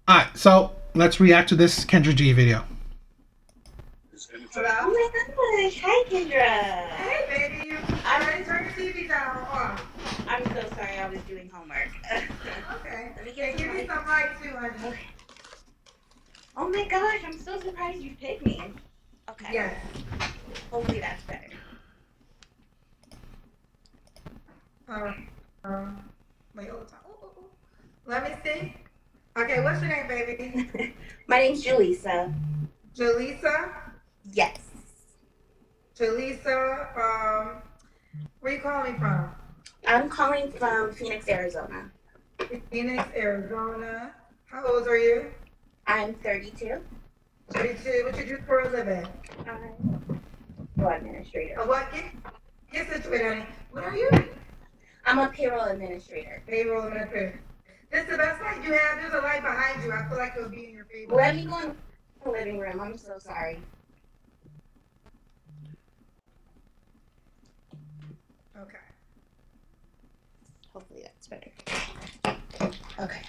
Alright, so let's react to this Kendra G video. Hello? Oh my gosh. Hi, Kendra. Hey, baby. I already turned the TV down or off. I'm so sorry. I was doing homework. Okay. Let me get give me some light too, honey. Okay. Oh my gosh. I'm so surprised you picked me. Okay. Yes. Hopefully that's better. Uh, wait, hold on. Ooh. Let me see. Okay, what's your name, baby? My name's Julissa. Julissa? Yes. Julissa, where you calling from? I'm calling from Phoenix, Arizona. Phoenix, Arizona. How old are you? I'm 32. 32. What you do for a living? I'm a administrator. A what? Get situated, honey. What are you? I'm a payroll administrator. Payroll administrator. This is the best light you have. There's a light behind you. I feel like it'll be in your favor. Let me go in the living room. I'm so sorry. Okay. Hopefully that's better. Okay.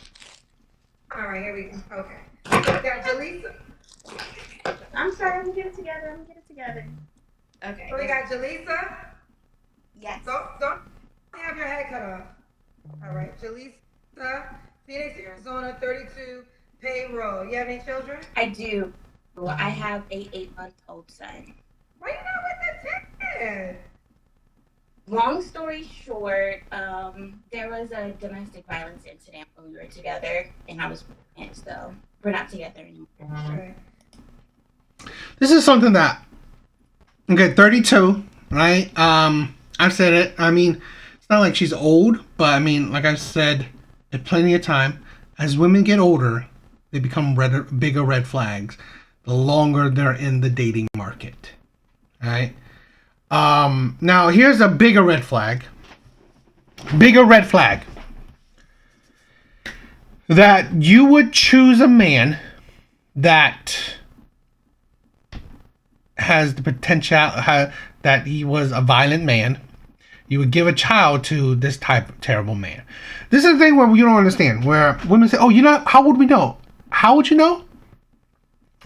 All right, here we go. Okay. We got Jaleesa. I'm sorry. I'm gonna get it together. Okay. So we got Jaleesa. Yes. Don't have your head cut off. All right, Jaleesa, Phoenix, Arizona, 32, payroll. You have any children? I do. Well, I have a 8-month-old son. Why you not with the 10? Long story short, there was a domestic violence incident when we were together, and I was pregnant, so we're not together anymore. Right. This is something that, okay, 32, right? I've said it. I mean, it's not like she's old, but I mean, like I said, at plenty of time, as women get older, they become bigger red flags the longer they're in the dating market, right? Now here's a bigger red flag. Bigger red flag. That you would choose a man that has the potential that he was a violent man. You would give a child to this type of terrible man. This is the thing where you don't understand. Where women say, "Oh, you know, how would we know? How would you know?"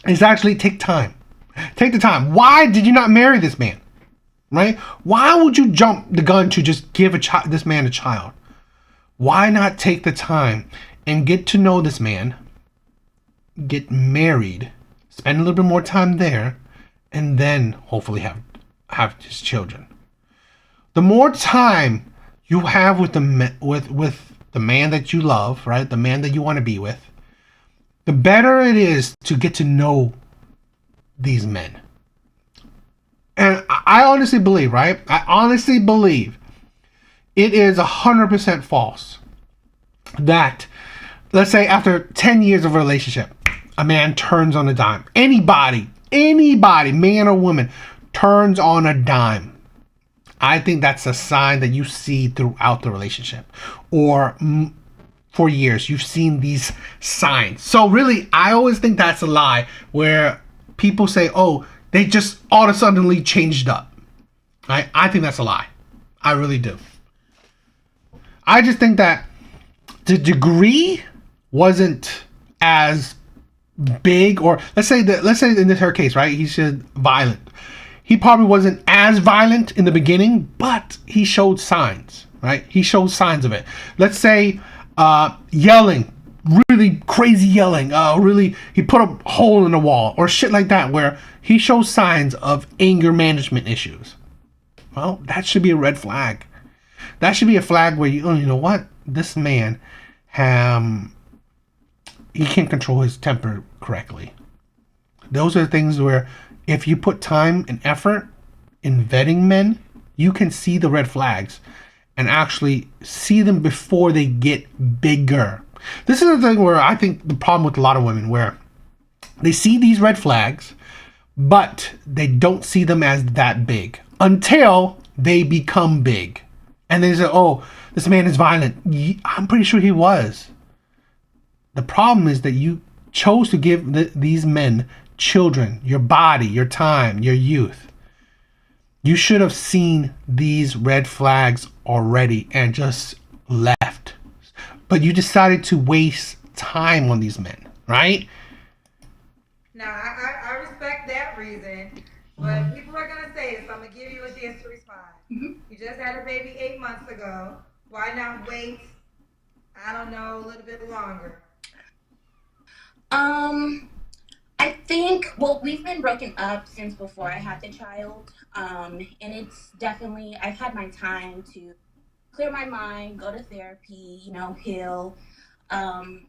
Is actually take time. Take the time. Why did you not marry this man? Right? Why would you jump the gun to just give this man a child? Why not take the time and get to know this man, get married, spend a little bit more time there, and then hopefully have his children? The more time you have with the man that you love, right? The man that you want to be with, the better it is to get to know these men. And I honestly believe, right? I honestly believe it is 100% false that, let's say, after 10 years of a relationship, a man turns on a dime. Anybody, man or woman, turns on a dime. I think that's a sign that you see throughout the relationship. Or for years, you've seen these signs. So really, I always think that's a lie where people say, oh, they just all of a suddenly changed up. I think that's a lie. I really do. I just think that the degree wasn't as big, or let's say in her case, right? He said violent. He probably wasn't as violent in the beginning, but he showed signs, right? He showed signs of it. Let's say yelling, really crazy yelling, really he put a hole in the wall or shit like that, where he shows signs of anger management issues. Well, that should be a red flag. That should be a flag where you know what, this man, he can't control his temper correctly. Those are things where if you put time and effort in vetting men, you can see the red flags and actually see them before they get bigger. This is the thing where I think the problem with a lot of women, where they see these red flags, but they don't see them as that big until they become big. And they say, oh, this man is violent. I'm pretty sure he was. The problem is that you chose to give these men children, your body, your time, your youth. You should have seen these red flags already and just left. But you decided to waste time on these men. right? Now, I respect that reason, but people are going to say it, so I'm going to give you a chance to respond. You just had a baby 8 months ago. Why not wait, I don't know, a little bit longer? Um, I think, well, we've been broken up since before I had the child. And it's definitely, I've had my time to clear my mind, go to therapy, heal. Um,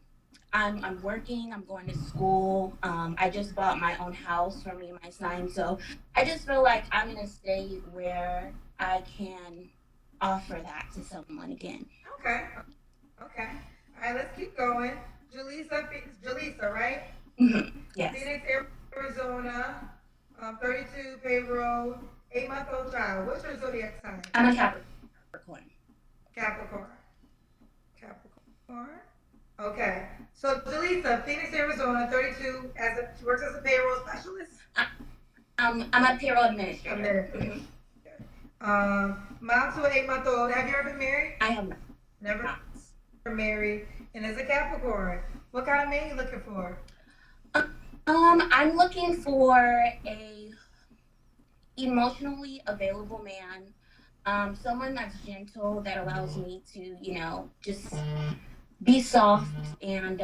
I'm working, I'm going to school. I just bought my own house for me and my son. So I just feel like I'm in a state where I can offer that to someone again. Okay, okay. All right, let's keep going. Jaleesa, right? Yes. Phoenix, Arizona, 32 payroll, 8-month-old child. What's your zodiac sign? I'm a Capricorn. Capricorn. Capricorn. Okay. So Jaleesa, Phoenix, Arizona, 32, she works as a payroll specialist. I'm a payroll administrator. Administrator. Mom to an 8-month-old. Have you ever been married? I have not. Never married. And as a Capricorn, what kind of man you looking for? I'm looking for a emotionally available man, someone that's gentle that allows me to, just be soft, and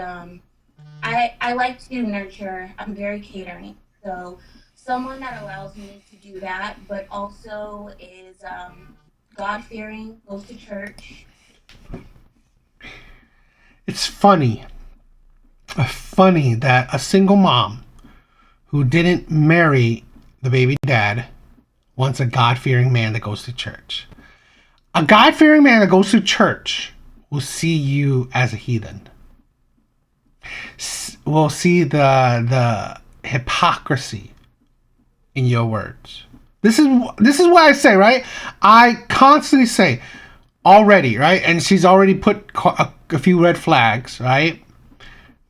I like to nurture. I'm very catering, so someone that allows me to do that, but also is God fearing, goes to church. It's funny that a single mom who didn't marry the baby dad wants a God-fearing man that goes to church. A God-fearing man that goes to church will see you as a heathen. Will see the hypocrisy in your words. This is what I say, right? I constantly say already, right? And she's already put a few red flags, right?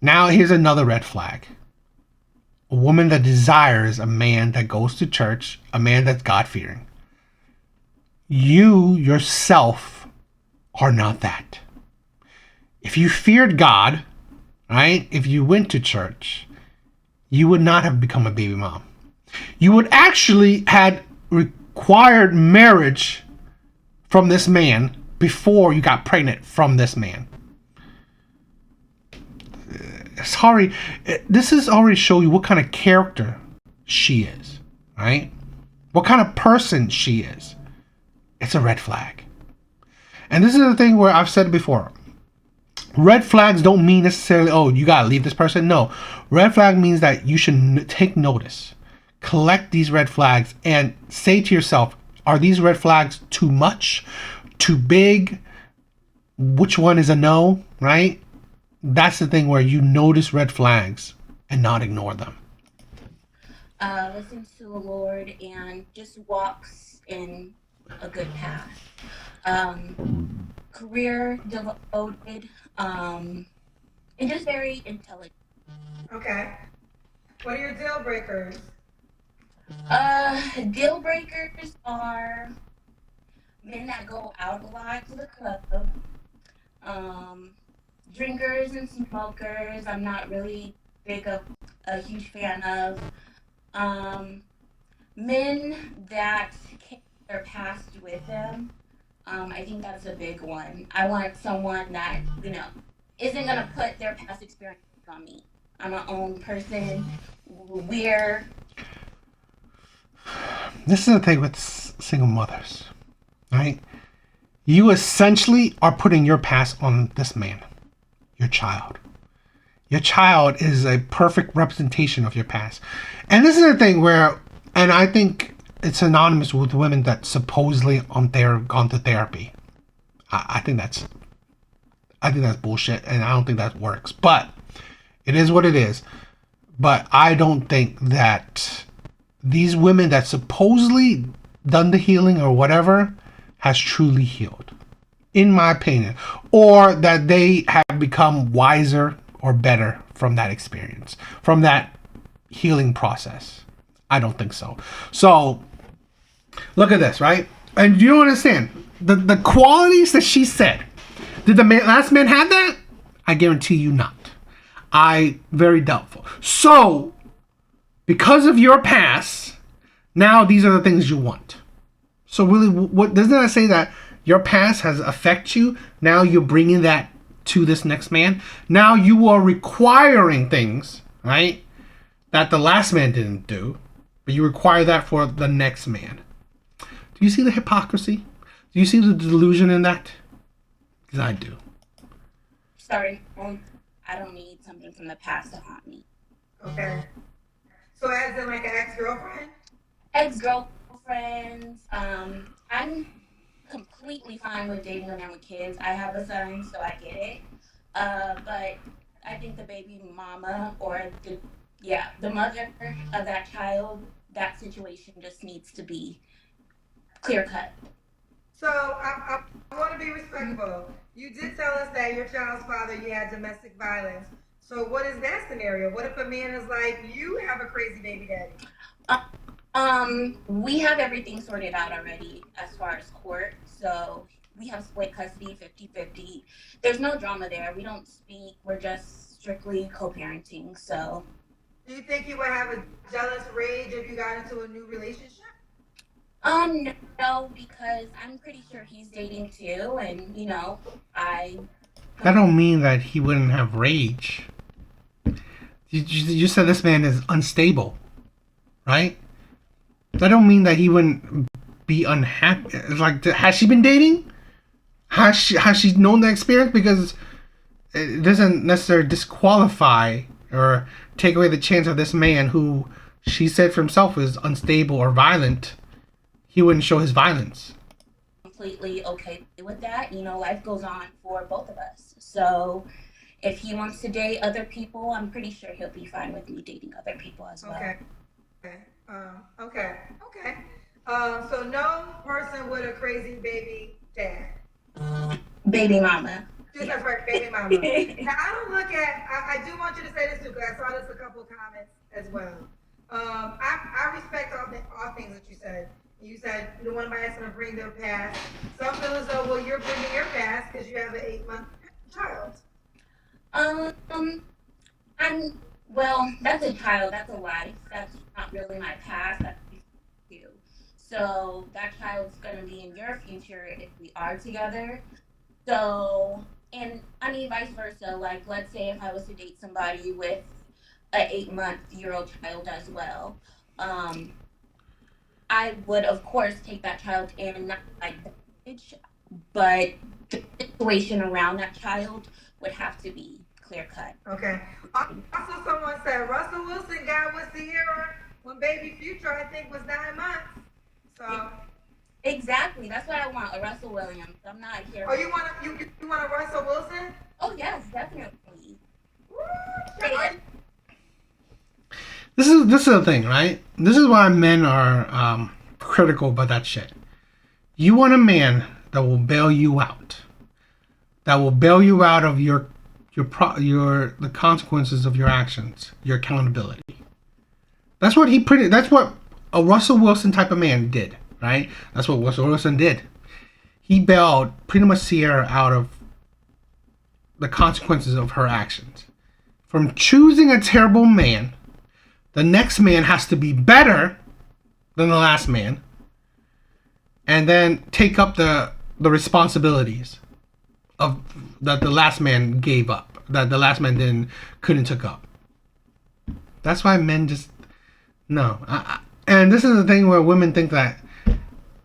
Now here's another red flag. A woman that desires a man that goes to church, a man that's God-fearing. You yourself are not that. If you feared God, right? If you went to church, you would not have become a baby mom. You would actually had required marriage from this man before you got pregnant from this man. Sorry, this is already show you what kind of character she is, right? What kind of person she is. It's a red flag. And this is the thing where I've said it before. Red flags don't mean necessarily, oh, you gotta leave this person. No. Red flag means that you should take notice. Collect these red flags and say to yourself, are these red flags too much? Too big? Which one is a no, right? That's the thing where you notice red flags and not ignore them. Listens to the Lord and just walks in a good path. Career devoted, and just very intelligent. Okay. What are your deal breakers? Deal breakers are men that go out a lot to the club, um, drinkers and smokers. I'm not really a huge fan of. Um, Men that carry their past with them. I think that's a big one. I want someone that, isn't going to put their past experiences on me. I'm my own person. We're. This is the thing with single mothers, right? You essentially are putting your past on this man, your child. Your child is a perfect representation of your past. And this is the thing where, and I think it's synonymous with women that supposedly gone to therapy. I think that's bullshit, and I don't think that works. But it is what it is. But I don't think that these women that supposedly done the healing or whatever has truly healed, in my opinion, or that they have become wiser or better from that experience, from that healing process. I don't think so. So look at this, right? And you don't understand the qualities that she said. Did the last man have that? I guarantee you not. I very doubtful. So, because of your past, now these are the things you want. So really, what doesn't that say that your past has affected you? Now you're bringing that to this next man. Now you are requiring things, right, that the last man didn't do, but you require that for the next man. Do you see the hypocrisy? Do you see the delusion in that? Because I do. Sorry, I don't need something from the past to haunt me. Okay. So as in like an ex-girlfriend? Ex-girlfriends. I'm completely fine with dating a man with kids. I have a son, so I get it. But I think the baby mama or the mother of that child, that situation just needs to be clear cut. So I want to be respectful. You did tell us that your child's father, you had domestic violence. So what is that scenario? What if a man is like, you have a crazy baby daddy? We have everything sorted out already as far as court. So we have split custody 50-50. There's no drama there. We don't speak. We're just strictly co-parenting. So Do you think you would have a jealous rage if you got into a new relationship? no, because I'm pretty sure he's dating too, and I. That don't mean that he wouldn't have rage. You said this man is unstable, right? That don't mean that he wouldn't be unhappy. It's like, has she been dating? Has she known the experience? Because it doesn't necessarily disqualify or take away the chance of this man who she said for himself is unstable or violent. He wouldn't show his violence. Completely okay with that. Life goes on for both of us. So if he wants to date other people, I'm pretty sure he'll be fine with me dating other people as well. Okay. Okay. So no person with a crazy baby dad. Baby mama. That's right, baby mama. Now I don't look at. I do want you to say this too, because I saw this a couple of comments as well. I respect all things that you said. You said you don't want anybody else to bring their past. Some feel as though, well, you're bringing your past because you have an 8-month child. That's a child. That's a life. That's not really my past. That's you. So that child's gonna be in your future if we are together. So, and I mean, vice versa. Like, let's say if I was to date somebody with an 8-month-year-old child as well, I would, of course, take that child in, not like the age, but the situation around that child would have to be clear cut. Okay. Also, someone said Russell Wilson got with Sierra when baby Future, I think, was 9 months. So. Exactly. That's what I want, a Russell Williams. I'm not here. Oh, you want a Russell Wilson? Oh yes, definitely. This is the thing, right? This is why men are critical about that shit. You want a man that will bail you out, that will bail you out of the consequences of your actions, your accountability. That's what a Russell Wilson type of man did, right? That's what Russell Wilson did. He bailed pretty much Sierra out of the consequences of her actions. From choosing a terrible man, the next man has to be better than the last man, and then take up the responsibilities of that the last man gave up, that the last man couldn't took up. That's why men just no. And this is the thing where women think that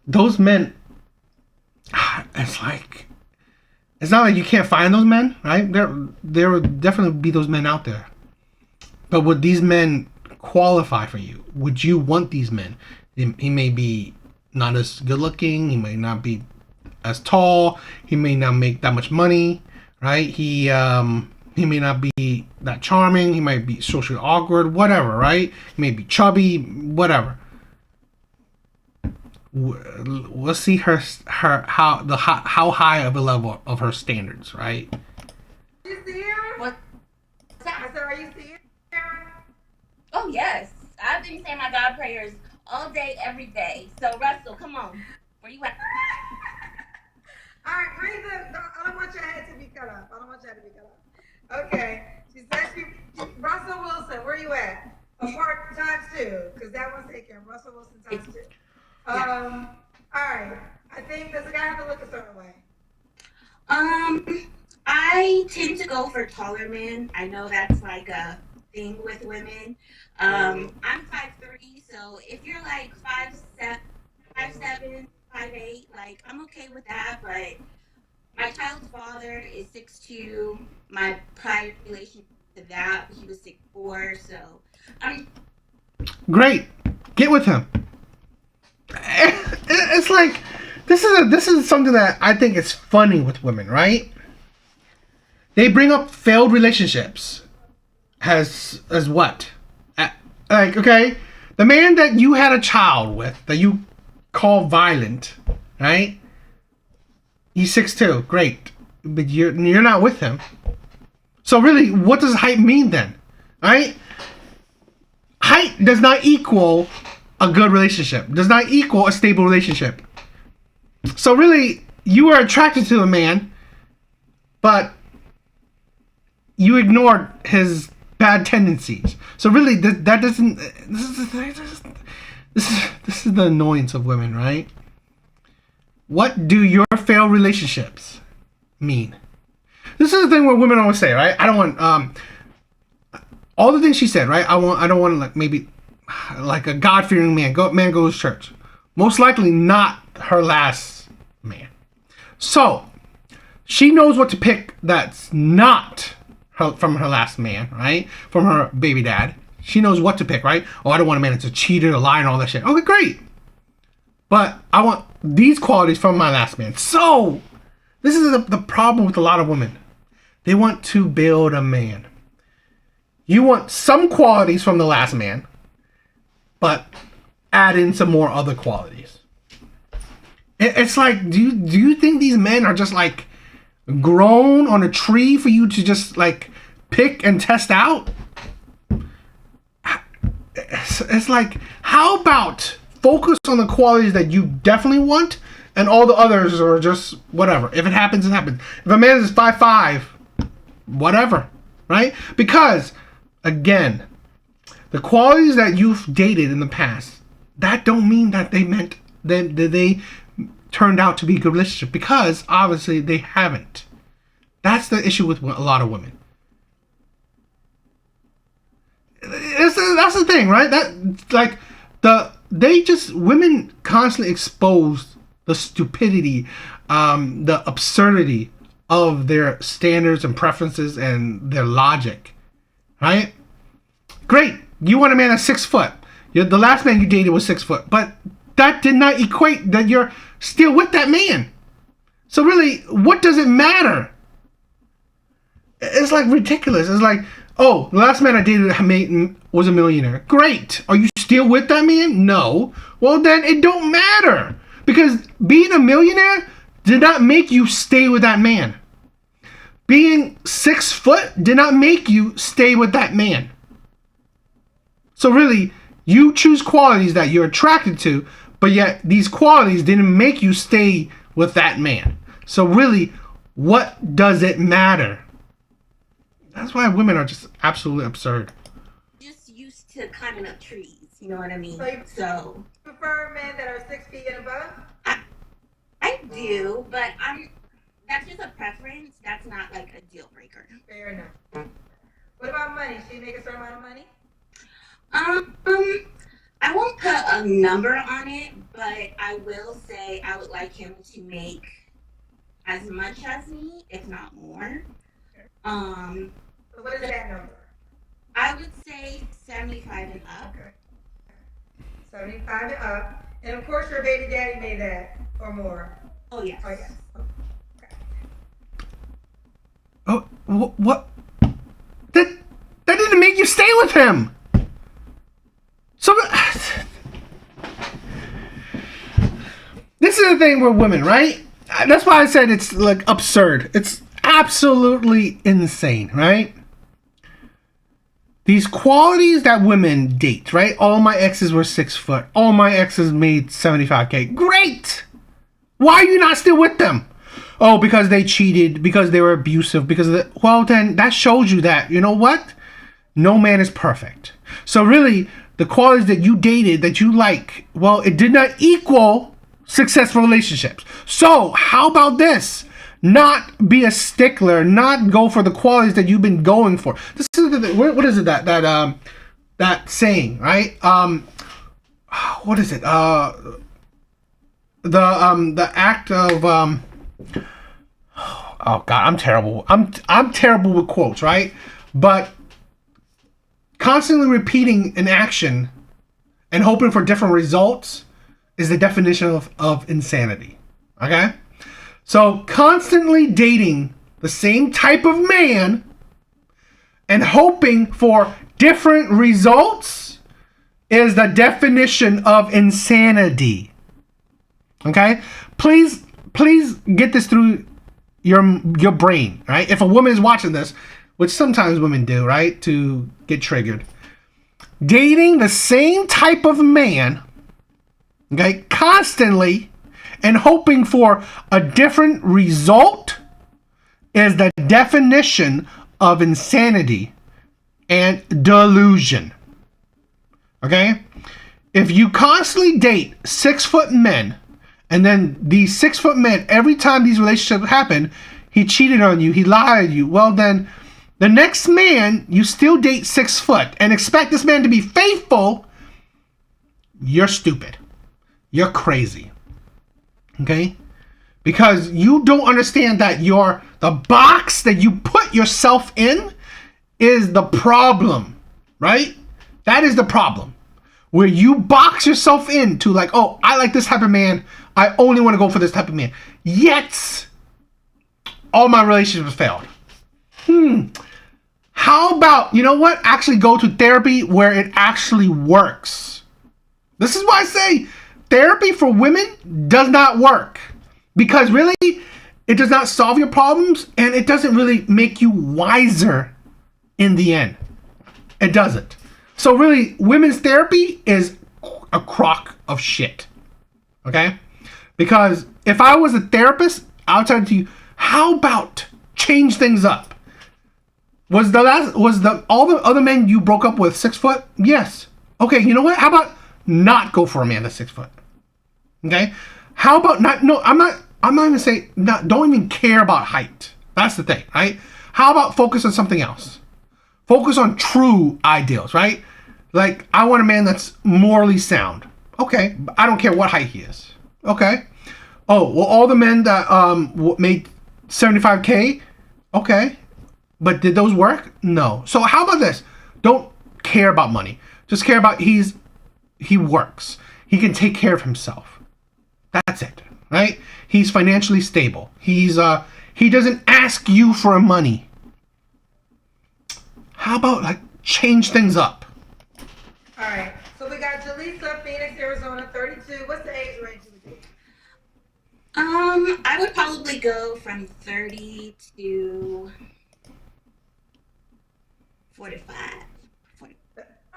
those men. It's like it's not like you can't find those men, right? There will definitely be those men out there. But would these men qualify for you? Would you want these men? He may be not as good looking. He may not be as tall. He may not make that much money, right? He may not be that charming. He might be socially awkward, whatever, right? He may be chubby, whatever. We'll see how high of a level of her standards, right? You see her? What? I said, are you seeing her? Oh yes, I've been saying my God prayers all day, every day. So Russell, come on, where you at? All right, I don't want your head to be cut off. Okay, She said Russell Wilson, where you at? Part times two, because that one's taken. Russell Wilson times two. All right. I think, does a guy have to look a certain way? I tend to go for taller men. I know that's like a thing with women. I'm 5'3", so if you're like 5'7", 5'8", like I'm okay with that. But my child's father is 6'2". My prior relation to that, he was 6'4". So I'm Great. Get with him. It's like this is something that I think is funny with women, right? They bring up failed relationships as what? Like, okay, the man that you had a child with that you call violent, right? He's 6'2", great, but you're not with him. So really, what does height mean then, right? Height does not equal a good relationship. Does not equal a stable relationship. So really, you are attracted to a man, but you ignored his bad tendencies. So really, that doesn't. This is the annoyance of women, right? What do your failed relationships mean? This is the thing where women always say, right? I don't want all the things she said, right? I don't want like maybe like a God-fearing man. Man goes to church. Most likely not her last man. So she knows what to pick. That's not from her last man, right? From her baby dad. She knows what to pick, right? Oh, I don't want a man that's a cheater, a liar, and all that shit. Okay, great. But I want these qualities from my last man. So this is the problem with a lot of women. They want to build a man. You want some qualities from the last man, but add in some more other qualities. It's like, do you think these men are just like grown on a tree for you to just like pick and test out? It's like, how about focus on the qualities that you definitely want, and all the others are just whatever. If it happens, it happens. If a man is 5'5", whatever, right? Because again, the qualities that you've dated in the past, that don't mean that they turned out to be a good relationship, because obviously they haven't. That's the issue with a lot of women. That's the thing, right? That like women constantly expose the stupidity, the absurdity of their standards and preferences and their logic, right? Great, you want a man that's 6 foot. The last man you dated was 6 foot, but that did not equate that you're still with that man. So really, what does it matter? It's like ridiculous. It's like, oh, the last man I dated was a millionaire. Great. Are you still with that man? No. Well, then it don't matter. Because being a millionaire did not make you stay with that man. Being 6 foot did not make you stay with that man. So really, you choose qualities that you're attracted to, but yet these qualities didn't make you stay with that man. So really, what does it matter? That's why women are just absolutely absurd. just used to climbing up trees. You know what I mean? So you So prefer men that are 6 feet and above? I do, but that's just a preference. That's not like a deal breaker. Fair enough. What about money? Should you make a certain amount of money? I won't put a number on it, but I will say I would like him to make as much as me, if not more. So what is that number? I would say 75 and up. Okay. 75 and up. And of course your baby daddy made that or more. Oh yes. Oh yes. Okay. Oh, what? That didn't make you stay with him. So this is the thing with women, right? That's why I said it's like absurd. It's absolutely insane, right? These qualities that women date, right? All my exes were 6 foot. All my exes made 75K. Great! Why are you not still with them? Oh, because they cheated, because they were abusive, because of the, well, then that shows you that, you know what? No man is perfect. So really, the qualities that you dated that you like, well, it did not equal successful relationships. So how about this? Not be a stickler, not go for the qualities that you've been going for. This is what is it that saying, right? What is it? The act of oh god, I'm terrible. I'm terrible with quotes, right? But constantly repeating an action and hoping for different results is the definition of insanity. Okay? So constantly dating the same type of man and hoping for different results is the definition of insanity. Okay? Please get this through your brain, right? If a woman is watching this, which sometimes women do, right? To get triggered. Dating the same type of man, okay, constantly and hoping for a different result is the definition of insanity and delusion. Okay? If you constantly date 6-foot men, and then these 6-foot men, every time these relationships happen, he cheated on you, he lied on you, well then, the next man, you still date 6 foot and expect this man to be faithful, you're stupid. You're crazy. Okay? Because you don't understand that the box that you put yourself in is the problem, right? That is the problem. Where you box yourself into like, oh, I like this type of man. I only want to go for this type of man. Yet, all my relationships failed. How about, you know what? Actually go to therapy where it actually works. This is why I say therapy for women does not work. Because really, it does not solve your problems and it doesn't really make you wiser in the end. It doesn't. So really, women's therapy is a crock of shit. Okay? Because if I was a therapist, I'll tell you, how about change things up? Was all the other men you broke up with 6 foot? Yes. Okay, you know what? How about not go for a man that's 6 foot? Okay? How about I'm not even saying don't even care about height. That's the thing, right? How about focus on something else? Focus on true ideals, right? Like, I want a man that's morally sound. Okay, I don't care what height he is. Okay. Oh, well, all the men that made $75K, okay. But did those work? No. So how about this? Don't care about money. Just care about he works. He can take care of himself. That's it, right? He's financially stable. He doesn't ask you for money. How about like change things up? All right. So we got Jaleesa, Phoenix, Arizona, 32. What's the age range you would do? I would probably go from 30 to 45. 40.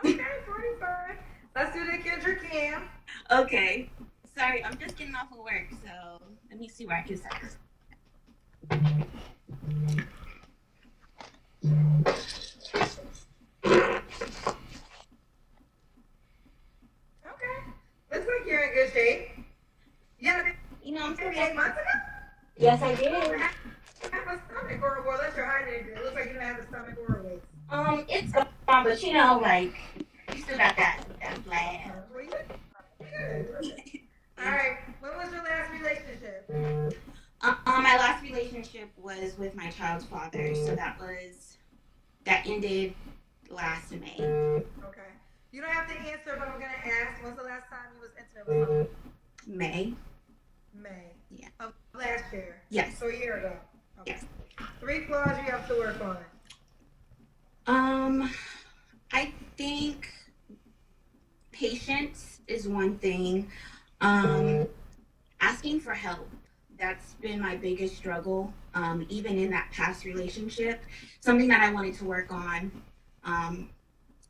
Okay, 45. Let's do the Kendrick Cam. Okay. Sorry, I'm just getting off of work, so let me see where I can set this. Okay. Looks like you're in good shape. Yeah, I'm pretty. 8 months ago? Yes, I did. You have a stomach or well, that's your height. It looks like you don't have a stomach or a waist. It's gone, but like, you still got that flag. All right. When was your last relationship? My last relationship was with my child's father, so that ended last May. Okay. You don't have to answer, but I'm gonna ask. When's the last time you was intimate with someone? May. May. Yeah. Of last year. Yes. So a year ago. Okay. Yes. 3 flaws you have to work on. I think patience is one thing. Asking for help. That's been my biggest struggle. Even in that past relationship, something that I wanted to work on.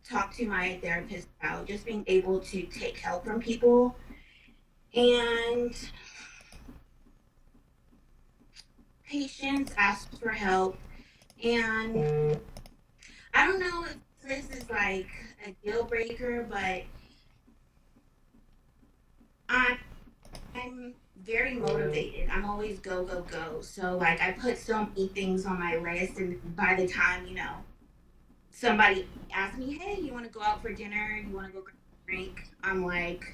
Talk to my therapist about just being able to take help from people. And patience, ask for help, and I don't know if this is like a deal breaker, but I'm very motivated. I'm always go, go, go. So like I put so many things on my list, and by the time, somebody asks me, hey, you want to go out for dinner? You want to go grab a drink? I'm like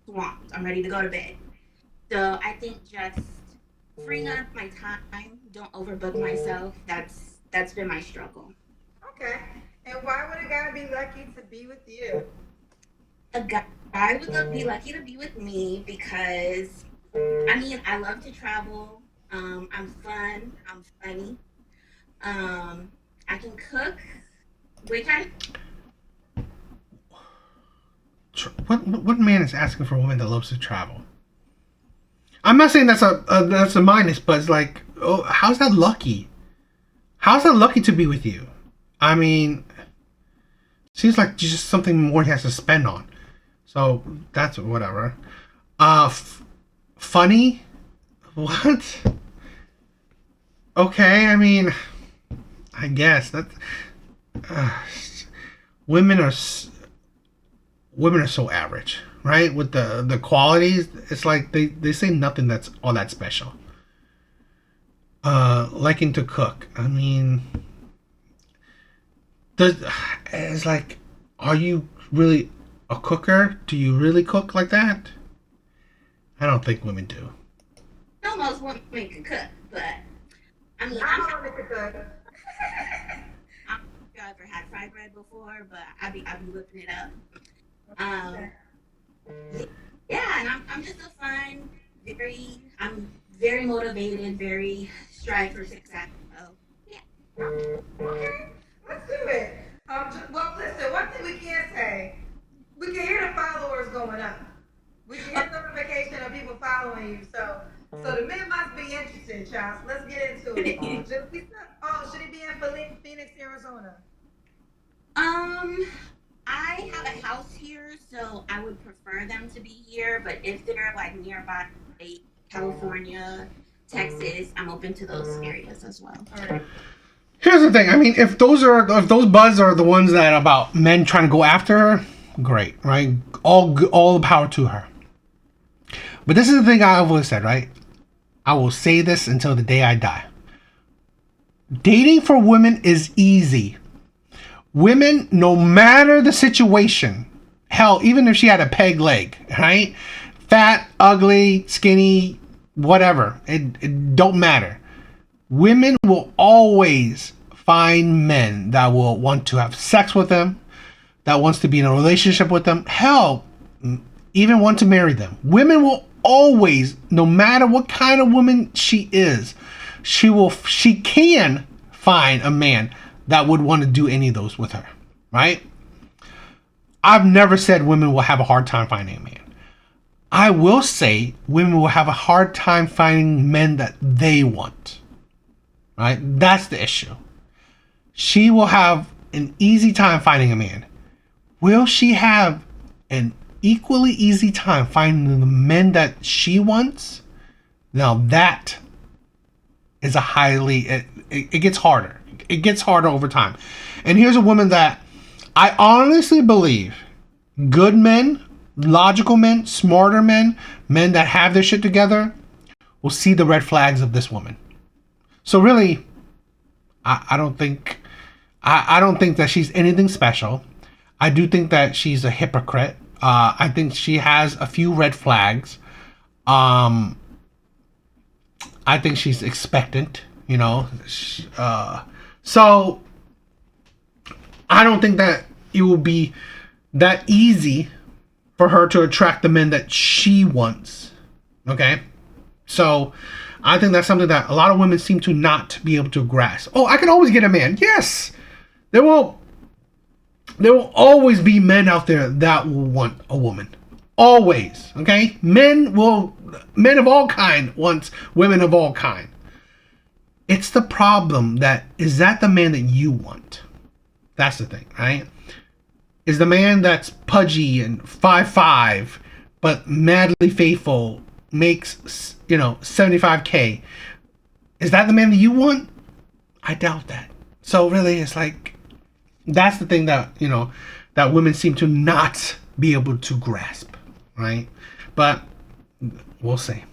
swamped. I'm ready to go to bed. So I think just freeing up my time, don't overbook myself. That's been my struggle. Okay. And why would a guy be lucky to be with you? A guy would be lucky to be with me because I mean I love to travel. I'm fun. I'm funny. I can cook, which I What man is asking for a woman that loves to travel? I'm not saying that's a minus, but it's like, oh, how's that lucky? How's that lucky to be with you? I mean, seems like just something more he has to spend on. So that's whatever. Funny? What? Okay, I mean, I guess that uh, women are women are so average, right? With the qualities, it's like they say nothing that's all that special. Liking to cook. I mean, does it's like, are you really a cooker? Do you really cook like that? I don't think women do. almost want me to cook, but I mean I'm on to cook. I don't know if y'all ever had fried bread before, but I be whipping it up. Um, yeah, and I'm just a fun, I'm very motivated, very strive for success. So yeah. Okay, let's do it. Well, listen, one thing we can say, we can hear the followers going up. We can hear notification of people following you. So the men must be interested, Charles. Let's get into it. Should he be in Phoenix, Arizona? Um, I have a house here, so I would prefer them to be here. But if they're like nearby, like California, Texas, I'm open to those areas as well. All right. Here's the thing. I mean, if those buds are the ones that are about men trying to go after her, great, right? All the power to her. But this is the thing I always said, right? I will say this until the day I die. Dating for women is easy. Women, no matter the situation, hell, even if she had a peg leg, right? Fat, ugly, skinny, whatever, it don't matter. Women will always find men that will want to have sex with them, that wants to be in a relationship with them, hell, even want to marry them. Women will always, no matter what kind of woman she is, she can find a man that would want to do any of those with her, right? I've never said women will have a hard time finding a man. I will say women will have a hard time finding men that they want, right? That's the issue. She will have an easy time finding a man. Will she have an equally easy time finding the men that she wants? Now that is it gets harder. It gets harder over time. And here's a woman that I honestly believe good men, logical men, smarter men, men that have their shit together will see the red flags of this woman. So really, I don't think that she's anything special. I do think that she's a hypocrite. I think she has a few red flags. I think she's expectant, so I don't think that it will be that easy for her to attract the men that she wants. Okay? So I think that's something that a lot of women seem to not be able to grasp. Oh, I can always get a man. Yes. There will always be men out there that will want a woman. Always. Okay? Men of all kind wants women of all kind. It's the problem that is that the man that you want? That's the thing, right? Is the man that's pudgy and 5'5", but madly faithful, makes, $75K. Is that the man that you want? I doubt that. So really, it's like, that's the thing that, that women seem to not be able to grasp, right? But we'll see.